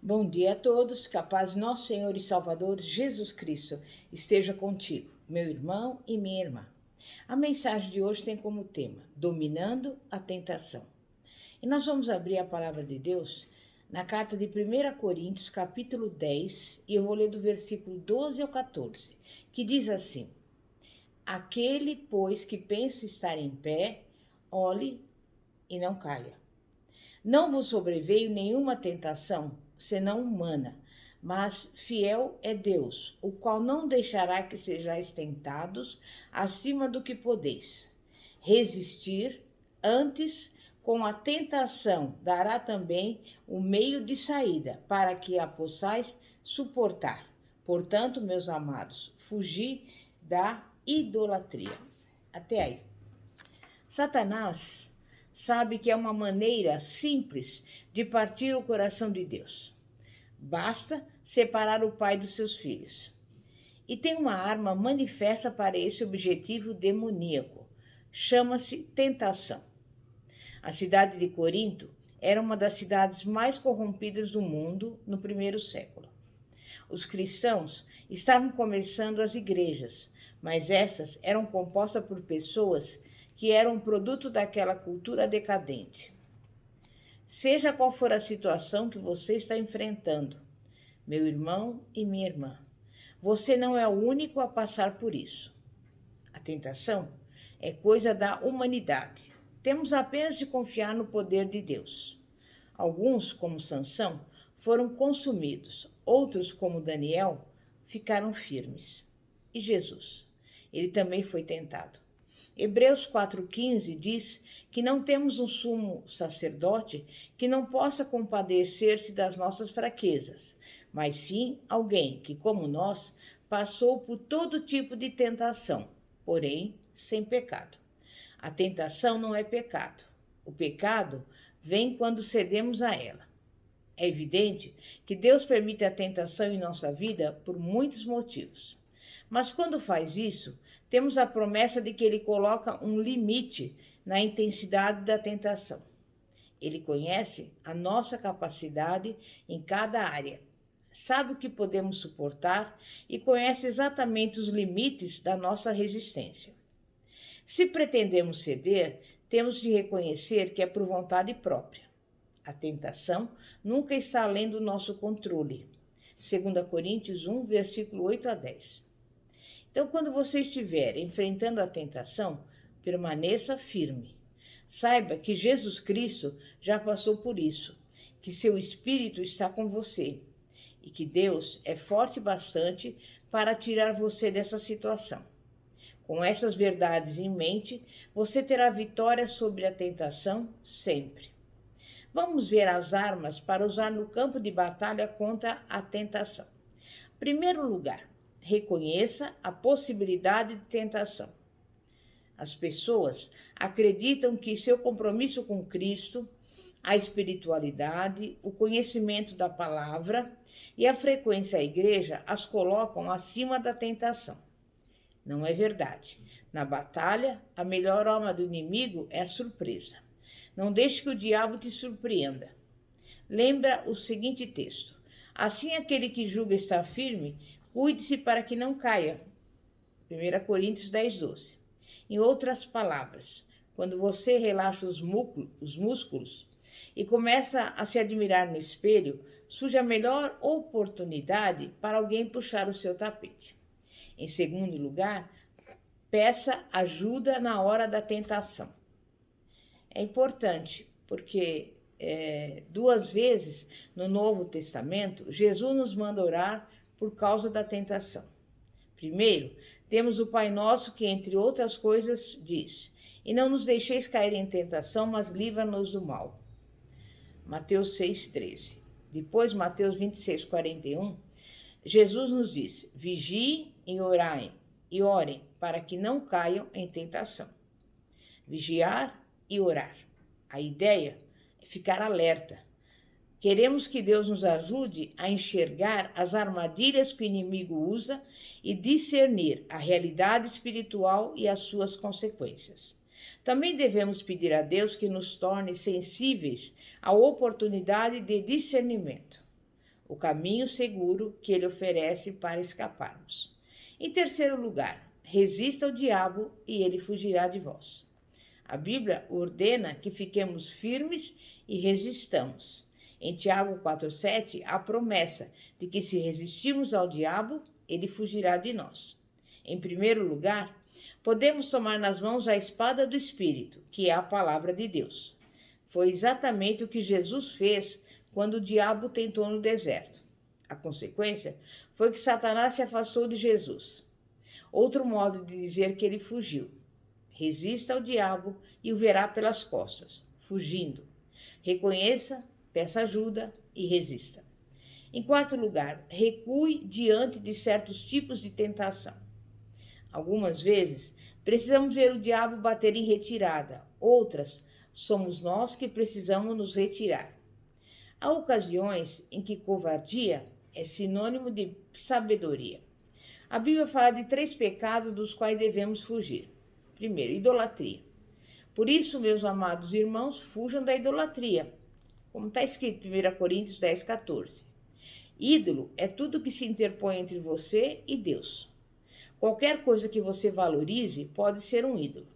Bom dia a todos, que a paz de nosso Senhor e Salvador Jesus Cristo esteja contigo, meu irmão e minha irmã. A mensagem de hoje tem como tema Dominando a Tentação. E nós vamos abrir a palavra de Deus na carta de 1 Coríntios, capítulo 10, e eu vou ler do versículo 12 ao 14, que diz assim: Aquele, pois, que pensa estar em pé, olhe e não caia. Não vos sobreveio nenhuma tentação, senão humana, mas fiel é Deus, o qual não deixará que sejais tentados acima do que podeis. Resistir, antes, com a tentação, dará também o meio de saída, para que a possais suportar. Portanto, meus amados, fugi da idolatria. Até aí. Satanás sabe que é uma maneira simples de partir o coração de Deus. Basta separar o pai dos seus filhos. E tem uma arma manifesta para esse objetivo demoníaco. Chama-se tentação. A cidade de Corinto era uma das cidades mais corrompidas do mundo no primeiro século. Os cristãos estavam começando as igrejas, mas essas eram compostas por pessoas que eram produto daquela cultura decadente. Seja qual for a situação que você está enfrentando, meu irmão e minha irmã, você não é o único a passar por isso. A tentação é coisa da humanidade. Temos apenas de confiar no poder de Deus. Alguns, como Sansão, foram consumidos. Outros, como Daniel, ficaram firmes. E Jesus? Ele também foi tentado. Hebreus 4,15 diz que não temos um sumo sacerdote que não possa compadecer-se das nossas fraquezas, mas sim alguém que, como nós, passou por todo tipo de tentação, porém sem pecado. A tentação não é pecado. O pecado vem quando cedemos a ela. É evidente que Deus permite a tentação em nossa vida por muitos motivos. Mas quando faz isso, temos a promessa de que Ele coloca um limite na intensidade da tentação. Ele conhece a nossa capacidade em cada área, sabe o que podemos suportar e conhece exatamente os limites da nossa resistência. Se pretendemos ceder, temos de reconhecer que é por vontade própria. A tentação nunca está além do nosso controle. 2 Coríntios 1, versículo 8 a 10. Então, quando você estiver enfrentando a tentação, permaneça firme. Saiba que Jesus Cristo já passou por isso, que seu Espírito está com você e que Deus é forte bastante para tirar você dessa situação. Com essas verdades em mente, você terá vitória sobre a tentação sempre. Vamos ver as armas para usar no campo de batalha contra a tentação. Primeiro lugar, reconheça a possibilidade de tentação. As pessoas acreditam que seu compromisso com Cristo, a espiritualidade, o conhecimento da palavra e a frequência à igreja as colocam acima da tentação. Não é verdade. Na batalha, a melhor arma do inimigo é a surpresa. Não deixe que o diabo te surpreenda. Lembra o seguinte texto: assim aquele que julga estar firme, cuide-se para que não caia. 1 Coríntios 10, 12. Em outras palavras, quando você relaxa os músculos e começa a se admirar no espelho, surge a melhor oportunidade para alguém puxar o seu tapete. Em segundo lugar, peça ajuda na hora da tentação. É importante porque 2 vezes no Novo Testamento, Jesus nos manda orar por causa da tentação. Primeiro, temos o Pai Nosso que, entre outras coisas, diz: E não nos deixeis cair em tentação, mas livra-nos do mal. Mateus 6,13. Depois, Mateus 26,41, Jesus nos diz: Vigiem e orem, para que não caiam em tentação. Vigiar e orar. A ideia é ficar alerta. Queremos que Deus nos ajude a enxergar as armadilhas que o inimigo usa e discernir a realidade espiritual e as suas consequências. Também devemos pedir a Deus que nos torne sensíveis à oportunidade de discernimento. o caminho seguro que ele oferece para escaparmos. Em terceiro lugar, resista ao diabo e ele fugirá de vós. A Bíblia ordena que fiquemos firmes e resistamos. Em Tiago 4,7, há a promessa de que se resistirmos ao diabo, ele fugirá de nós. Em primeiro lugar, podemos tomar nas mãos a espada do Espírito, que é a palavra de Deus. Foi exatamente o que Jesus fez quando o diabo tentou no deserto. A consequência foi que Satanás se afastou de Jesus. Outro modo de dizer que ele fugiu. Resista ao diabo e o verá pelas costas, fugindo. Reconheça, peça ajuda e resista. Em quarto lugar, recue diante de certos tipos de tentação. Algumas vezes, precisamos ver o diabo bater em retirada. Outras, somos nós que precisamos nos retirar. Há ocasiões em que covardia é sinônimo de sabedoria. A Bíblia fala de 3 pecados dos quais devemos fugir. Primeiro, idolatria. Por isso, meus amados irmãos, fujam da idolatria. Como está escrito em 1 Coríntios 10, 14. Ídolo é tudo que se interpõe entre você e Deus. Qualquer coisa que você valorize pode ser um ídolo.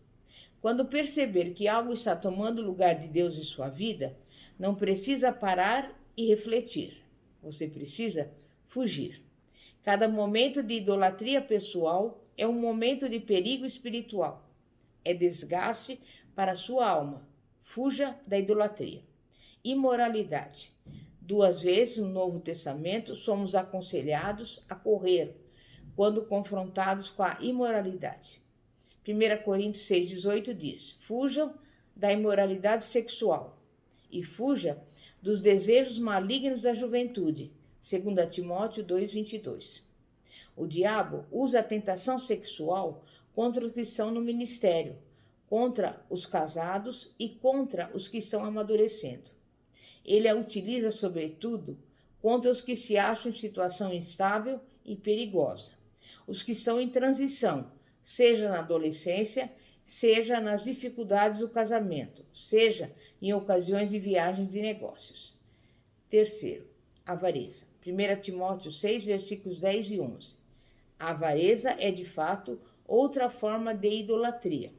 Quando perceber que algo está tomando o lugar de Deus em sua vida, não precisa parar e refletir. Você precisa fugir. Cada momento de idolatria pessoal é um momento de perigo espiritual. É desgaste para a sua alma. Fuja da idolatria. Imoralidade. 2 vezes no Novo Testamento somos aconselhados a correr quando confrontados com a imoralidade. 1 Coríntios 6,18 diz: fujam da imoralidade sexual e fuja dos desejos malignos da juventude. 2 Timóteo 2,22. O diabo usa a tentação sexual contra os que estão no ministério, contra os casados e contra os que estão amadurecendo. Ele a utiliza, sobretudo, contra os que se acham em situação instável e perigosa, os que estão em transição, seja na adolescência, seja nas dificuldades do casamento, seja em ocasiões de viagens de negócios. Terceiro, avareza. 1 Timóteo 6, versículos 10 e 11. A avareza é, de fato, outra forma de idolatria.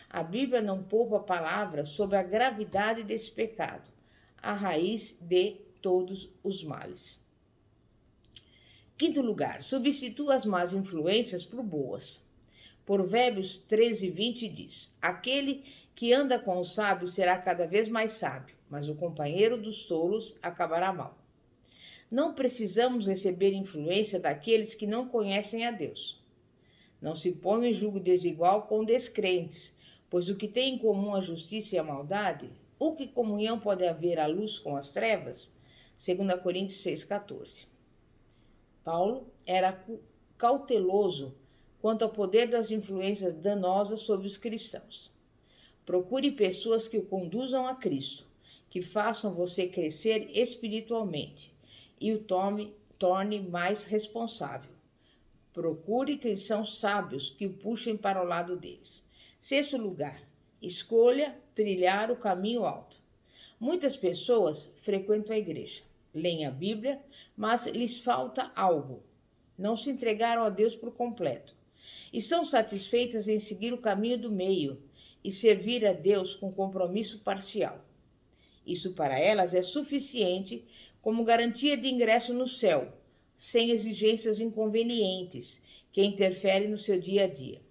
A Bíblia não poupa palavras sobre a gravidade desse pecado, a raiz de todos os males. Quinto lugar, substitua as más influências por boas. Provérbios 13, 20 diz: aquele que anda com os sábios será cada vez mais sábio, mas o companheiro dos tolos acabará mal. Não precisamos receber influência daqueles que não conhecem a Deus. Não se ponham em julgo desigual com descrentes, pois o que tem em comum a justiça e a maldade, o que comunhão pode haver a luz com as trevas? 2 Coríntios 6,14. Paulo era cauteloso quanto ao poder das influências danosas sobre os cristãos. Procure pessoas que o conduzam a Cristo, que façam você crescer espiritualmente e o torne mais responsável. Procure cristãos sábios que o puxem para o lado deles. Sexto lugar, escolha trilhar o caminho alto. Muitas pessoas frequentam a igreja, leem a Bíblia, mas lhes falta algo. Não se entregaram a Deus por completo. Estão satisfeitas em seguir o caminho do meio e servir a Deus com compromisso parcial. Isso para elas é suficiente como garantia de ingresso no céu, sem exigências inconvenientes que interferem no seu dia a dia.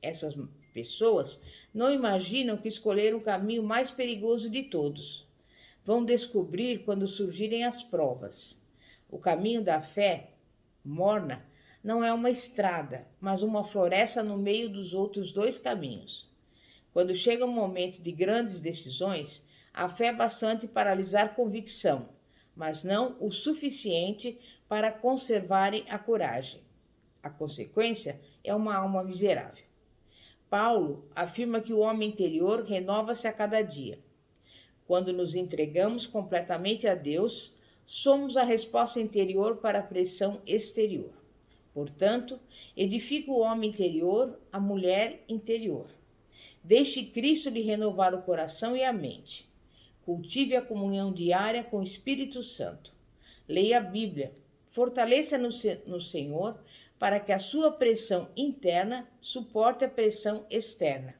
Essas pessoas não imaginam que escolheram o caminho mais perigoso de todos. Vão descobrir quando surgirem as provas. O caminho da fé morna não é uma estrada, mas uma floresta no meio dos outros 2 caminhos. Quando chega um momento de grandes decisões, a fé é bastante para alisar convicção, mas não o suficiente para conservarem a coragem. A consequência é uma alma miserável. Paulo afirma que o homem interior renova-se a cada dia. Quando nos entregamos completamente a Deus, somos a resposta interior para a pressão exterior. Portanto, edifica o homem interior, a mulher interior. Deixe Cristo lhe renovar o coração e a mente. Cultive a comunhão diária com o Espírito Santo. Leia a Bíblia. Fortaleça no Senhor para que a sua pressão interna suporte a pressão externa.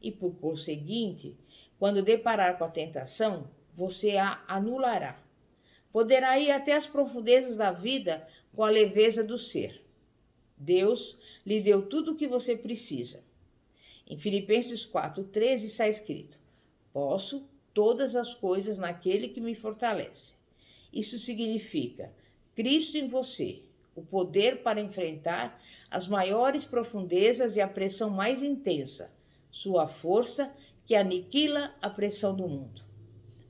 E por conseguinte, quando deparar com a tentação, você a anulará. Poderá ir até as profundezas da vida com a leveza do ser. Deus lhe deu tudo o que você precisa. Em Filipenses 4:13 está escrito: posso todas as coisas naquele que me fortalece. Isso significa Cristo em você, o poder para enfrentar as maiores profundezas e a pressão mais intensa, sua força que aniquila a pressão do mundo.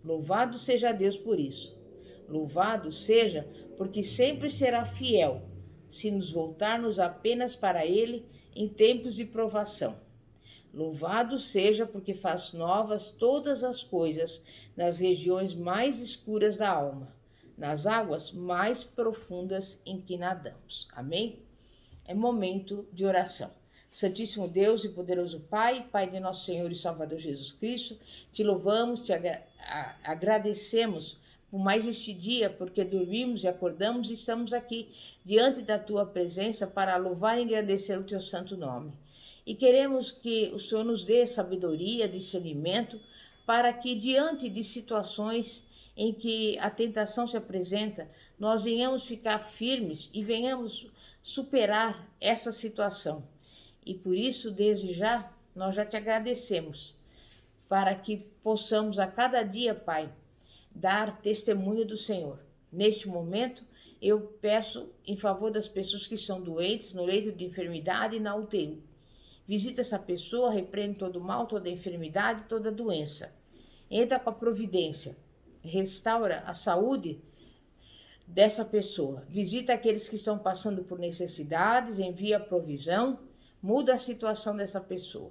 Louvado seja Deus por isso. Louvado seja porque sempre será fiel, se nos voltarmos apenas para Ele em tempos de provação. Louvado seja porque faz novas todas as coisas nas regiões mais escuras da alma, nas águas mais profundas em que nadamos. Amém? É momento de oração. Santíssimo Deus e poderoso Pai, Pai de nosso Senhor e Salvador Jesus Cristo, te louvamos, te agradecemos por mais este dia, porque dormimos e acordamos e estamos aqui diante da tua presença para louvar e agradecer o teu santo nome. E queremos que o Senhor nos dê sabedoria, discernimento, para que diante de situações em que a tentação se apresenta, nós venhamos ficar firmes e venhamos superar essa situação. E por isso, desde já, nós já te agradecemos, para que possamos a cada dia, Pai, dar testemunho do Senhor. Neste momento, eu peço em favor das pessoas que estão doentes, no leito de enfermidade e na UTI. Visita essa pessoa, repreende todo o mal, toda a enfermidade, toda a doença. Entra com a providência, restaura a saúde dessa pessoa. Visita aqueles que estão passando por necessidades, envia provisão, muda a situação dessa pessoa.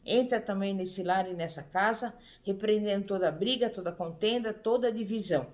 Entra também nesse lar e nessa casa, repreendendo toda briga, toda contenda, toda divisão.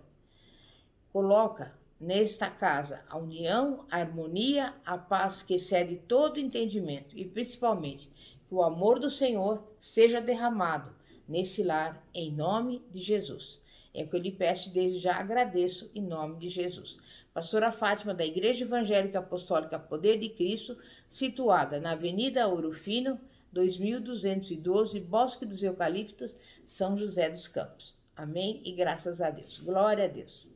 Coloca nesta casa a união, a harmonia, a paz que excede todo entendimento e principalmente que o amor do Senhor seja derramado nesse lar em nome de Jesus. É o que eu lhe peço e desde já agradeço em nome de Jesus. Pastora Fátima da Igreja Evangélica Apostólica Poder de Cristo, situada na Avenida Ouro Fino, 2212, Bosque dos Eucaliptos, São José dos Campos. Amém e graças a Deus. Glória a Deus.